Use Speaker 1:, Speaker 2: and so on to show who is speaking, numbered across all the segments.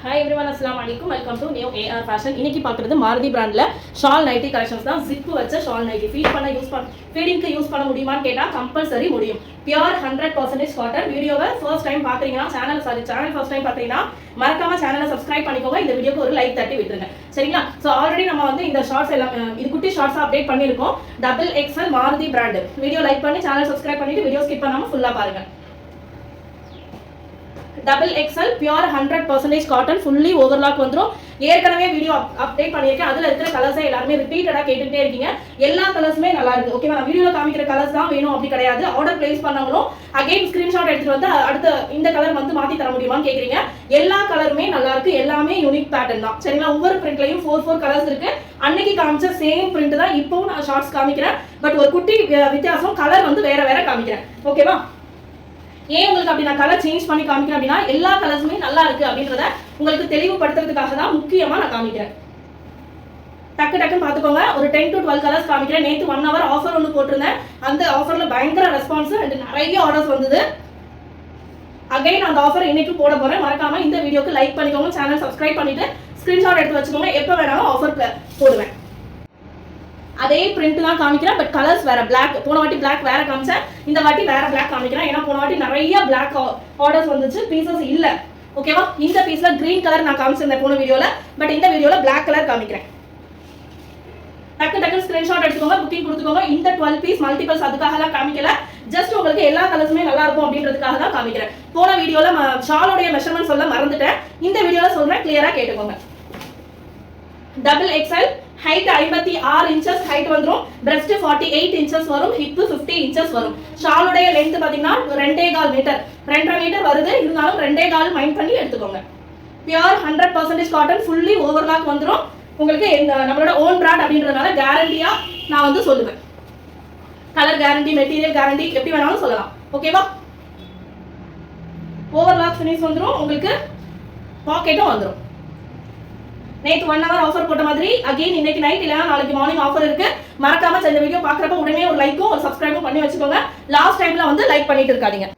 Speaker 1: Hi everyone, assalamu alaikum. Welcome to New AR Fashion. இன்னைக்கு பார்க்குறது மாருதி பிராண்ட்ல ஷால் நைட்டி கலெக்ஷன்ஸ் தான். ஜிப் வச்ச ஷால் நைட்டி ஃபீடிங்க்கு யூஸ் பண்ண முடியுமான்னு கேட்டால் கம்பல்சரி முடியும். Pure 100% cotton. வீடியோவை ஃபர்ஸ்ட் டைம் பார்க்குறீங்கன்னா சேனல் ஃபர்ஸ்ட் டைம் பார்த்தீங்கன்னா மறக்காம சேனலை சப்ஸ்கிரைப் பண்ணிக்கோங்க. இந்த வீடியோக்கு ஒரு லைக் தட்டி விட்டுருங்க, சரிங்களா? ஸோ ஆல்ரெடி நம்ம வந்து இந்த ஷார்ட்ஸ் எல்லாம் இது குட்டி ஷார்ட்ஸ் அப்டேட் பண்ணியிருக்கோம். XXL Maruti brand. Video like பண்ணி சேனல் சப்ஸ்கிரைப் பண்ணிட்டு வீடியோ ஸ்கிப் பண்ணாமல் ஃபுல்லாக பாருங்க. XXL pure 100% cotton fully overlock வந்துடும். ஏற்கனவே வீடியோ அப்டேட் பண்ணியிருக்கேன். அதில் இருக்கிற கலர்ஸை எல்லாருமே ரிப்பீட்டடாக கேட்டுகிட்டே இருக்கீங்க. எல்லா கலர்ஸுமே நல்லா இருக்கு. ஓகேவா? நான் வீடியோவில் காமிக்கிற கலர்ஸ் தான் வேணும் அப்படி கிடையாது. ஆர்டர் பிளேஸ் பண்ணவங்களும் அகைன் ஸ்கிரீன்ஷாட் எடுத்துட்டு வந்து அடுத்த இந்த கலர் வந்து மாற்றி தர முடியுமான்னு கேட்குறீங்க. எல்லா கலருமே நல்லா இருக்கு. எல்லாமே யூனிக் பேட்டர்ன் தான், சரிங்களா? ஒவ்வொரு பிரிண்ட்லையும் 4 கலர்ஸ் இருக்கு. அன்னைக்கு காமிச்ச சேம் பிரிண்ட் தான் இப்போவும் நான் ஷார்ட்ஸ் காமிக்கிறேன். பட் ஒரு குட்டி வித்தியாசம், கலர் வந்து வேற காமிக்கிறேன். ஓகேவா? ஏன் உங்களுக்கு அப்படி நான் கலர் சேஞ்ச் பண்ணி காமிக்கிறேன் அப்படின்னா எல்லா கலர்ஸுமே நல்லா இருக்கு அப்படின்றத உங்களுக்கு தெளிவுபடுத்துறதுக்காக தான் முக்கியமா நான் காமிக்கிறேன். டக்குன்னு பார்த்துக்கோங்க. ஒரு 10 to 12 கலர்ஸ் காமிக்கிறேன். நேற்று 1 hour ஆஃபர் ஒன்று போட்டிருந்தேன். அந்த ஆஃபர்ல பயங்கர ரெஸ்பான்ஸ் அண்ட் நிறைய ஆர்டர்ஸ் வந்தது. அகைன் அந்த ஆஃபர் இன்னைக்கு போட போறேன். மறக்காம இந்த வீடியோக்கு லைக் பண்ணிக்கோங்க, சேனல் சப்ஸ்கிரைப் பண்ணிட்டு ஸ்கிரீன்ஷாட் எடுத்து வச்சுக்கோங்க. எப்போ வேணாலும் ஆஃபர் போடுவேன். அதே பிரிண்ட் தான் காமிக்கிறேன், பட் கலர்ஸ் வேற. பிளாக் போன வாட்டி பிளாக் வேற காமிச்சேன், இந்த வாட்டி வேற பிளாக் காமிக்கிறேன். ஏன்னா போன வாட்டி நிறைய பிளாக் ஆர்டர்ஸ் வந்துச்சு, பீசஸ் இல்ல. ஓகேவா? இந்த பீஸ்ல கிரீன் கலர் நான் காமிச்சிருந்தேன் போன வீடியோல, பட் இந்த வீடியோல பிளாக் கலர் காமிக்கிறேன். டக்கு ஸ்கிரீன்ஷாட் எடுத்துக்கோங்க, புக்கிங் கொடுத்துக்கோங்க. இந்த 12 பீஸ் மல்டிபிள்ஸ் அதுக்காக தான் காமிக்கல, ஜஸ்ட் உங்களுக்கு எல்லா கலர்ஸுமே நல்லா இருக்கும் அப்படின்றதுக்காக தான் காமிக்கிறேன். போன வீடியோல ஷாலோடைய மெஷர்மெண்ட் சொல்ல மறந்துட்டேன், இந்த வீடியோல சொல்றேன், கிளியரா கேட்டுக்கோங்க. XXL ஹைட் 56 இன்ச்சஸ் ஹைட் வந்துரும். பிரஸ்ட் 48 இன்ச்சஸ் வரும். ஹிப் 50 இன்ச்சஸ் வரும். ஷாலுடைய லென்த் பாத்தீங்கன்னா 2.25 மீட்டர், 2.5 மீட்டர் வருது. இருந்தாலும் 2.25 மைண்ட் பண்ணி எடுத்துக்கோங்க. பியூர் 100% காட்டன் ஃபுல்லி ஓவர்லாக் வந்துரும். உங்களுக்கு நம்மளோட ஓன் பிராண்ட் அப்படின்றதுனால கேரண்டியா நான் வந்து சொல்லுவேன். கலர் கேரண்டி, மெட்டீரியல் கேரண்டி, எப்படி வேணாலும் சொல்லலாம். ஓகேவா? ஓவர்லாக் ஃபினிஷ் வந்துரும். உங்களுக்கு பாக்கெட்டும் வந்துரும். நேற்று 1 hour ஆஃபர் போட்ட மாதிரி அகைன் இன்னைக்கு நைட் இல்லைனா நாளைக்கு மார்னிங் ஆஃபர் இருக்கு. மறக்காம இந்த வீடியோ பார்க்குறப்ப உடனே ஒரு லைக்கும் ஒரு சப்ஸ்கிரைபும் பண்ணி வச்சுக்கோங்க. லாஸ்ட் டைம்ல வந்து லைக் பண்ணிட்டு இருக்காதீங்க.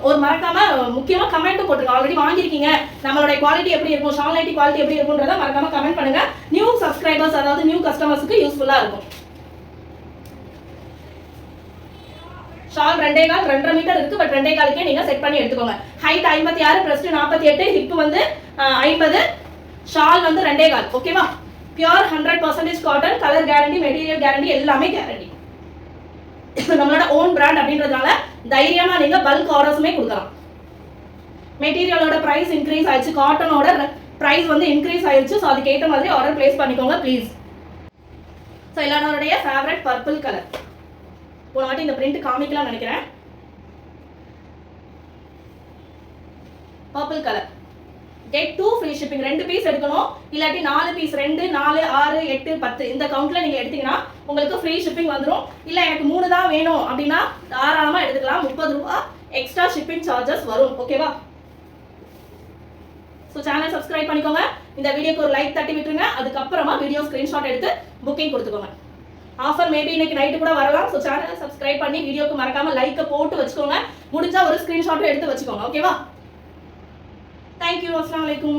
Speaker 1: ஒரு மறக்காம முக்கியமா கமெண்ட்டும் போட்டுருங்க. ஆல்ரெடி வாங்கியிருக்கீங்க, நம்மளோட குவாலிட்டி எப்படி இருக்கும், ஷால் நைட்டி குவாலிட்டி எப்படி இருக்கும்ன்றத மறக்காம கமெண்ட் பண்ணுங்க. நியூ சப்ஸ்கிரைபர்ஸ், அதாவது நியூ கஸ்டமர்ஸ்க்கு யூஸ்ஃபுல்லா இருக்கும். ஷால் 2.25 மீட்டர் இருக்கு, பட் 2.25 நீங்க செட் பண்ணி எடுத்துக்கோங்க. ஹைட் 56, பிரஸ்ட் 48, ஹிப் வந்து 50, ஷால் வந்து 2.25. ஓகேவா? Pure 100% cotton. Colour guarantee, material guarantee, எல்லாமே கேரண்டி. நம்மளோட ஓன் பிராண்ட் அப்படின்றதுனால தைரியமா நீங்க பல்க் ஆர்டர்ஸுமே கொடுக்கலாம். மெட்டீரியலோட பிரைஸ் இன்க்ரீஸ் ஆயிடுச்சு, காட்டனோட பிரைஸ் வந்து இன்க்ரீஸ் ஆயிடுச்சு. ஸோ அதுக்கு ஏற்ற மாதிரி ஆர்டர் பிளேஸ் பண்ணிக்கோங்க ப்ளீஸ். ஸோ எல்லாரோடைய ஃபேவரட் பர்பிள் கலர். போன வாட்டி இந்த பிரிண்ட் காமிக்கலாம் நினைக்கிறேன். Purple colour. Get 2 free shipping. 2 piece எடுக்கணும், இல்லாட்டி 4 பீஸ், 2, 4, 6, 8, 10 இந்த கவுண்ட்ல நீங்க எடுத்தீங்கன்னா உங்களுக்கு ஃப்ரீ ஷிப்பிங் வந்துடும். இல்ல எனக்கு 3 தான் வேணும் அப்படின்னா தாராளமா எடுத்துக்கலாம். 30 ரூபாய் எக்ஸ்ட்ரா ஷிப்பிங் சார்ஜஸ் வரும். ஓகேவா? ஸோ சேனல் சப்ஸ்கிரைப் பண்ணிக்கோங்க. இந்த வீடியோக்கு ஒரு லைக் தட்டி விட்டுருங்க. அதுக்கப்புறமா வீடியோ ஸ்கிரீன்ஷாட் எடுத்து புக்கிங் கொடுத்துக்கோங்க. ஆஃபர் மேபி இன்னைக்கு நைட்டு கூட வரலாம். ஸோ சேனலை சப்ஸ்கிரைப் பண்ணி வீடியோக்கு மறக்காம லைக்கை போட்டு வச்சுக்கோங்க. முடிஞ்சா ஒரு ஸ்கிரீன்ஷாட்டும் எடுத்து வச்சுக்கோங்க. ஓகேவா? Thank you. Assalamualaikum.